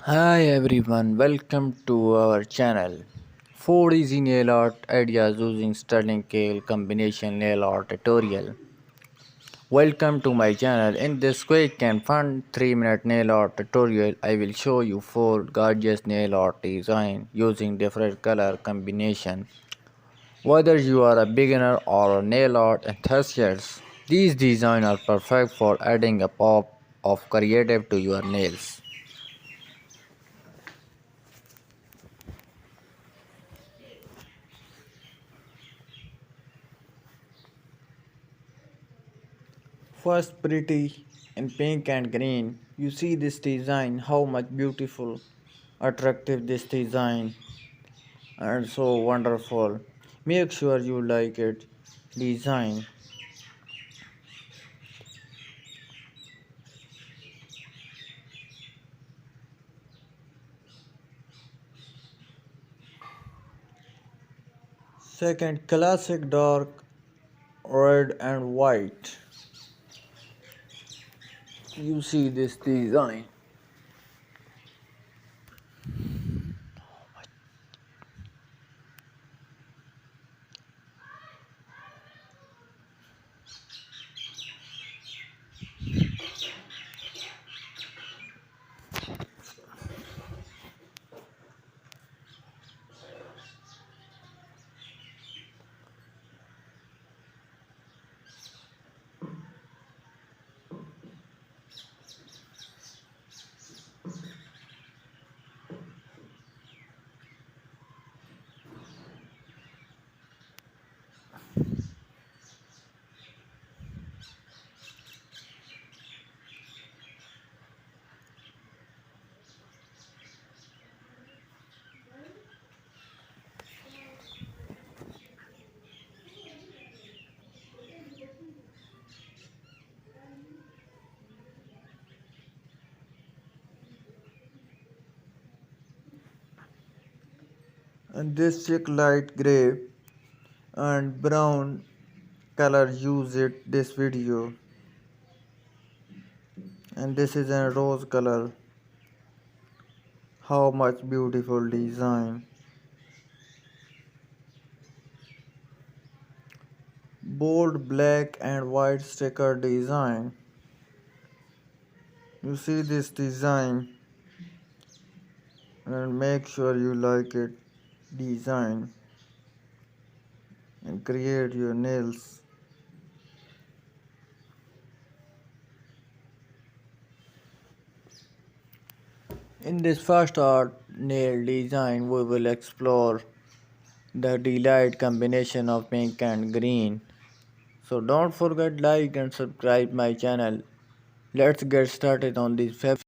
Hi everyone, welcome to our channel. 4 easy nail art ideas using sterling kale combination nail art tutorial. Welcome to my channel. In this quick and fun 3-minute nail art tutorial, I will show you 4 gorgeous nail art design using different color combination. Whether you are a beginner or a nail art enthusiast, these designs are perfect for adding a pop of creative to your nails. First, pretty in pink and green. You see this design, how much beautiful, attractive this design, and so wonderful. Make sure you like it. Design. Second, classic dark red and white. You see this design. And this chick light gray and brown color use it this video. And this is a rose color. How much beautiful design. Bold black and white sticker design. You see this design and make sure you like it. Design and create your nails. In this first art nail design, we will explore the delight combination of pink and green. So don't forget like and subscribe my channel. Let's get started on this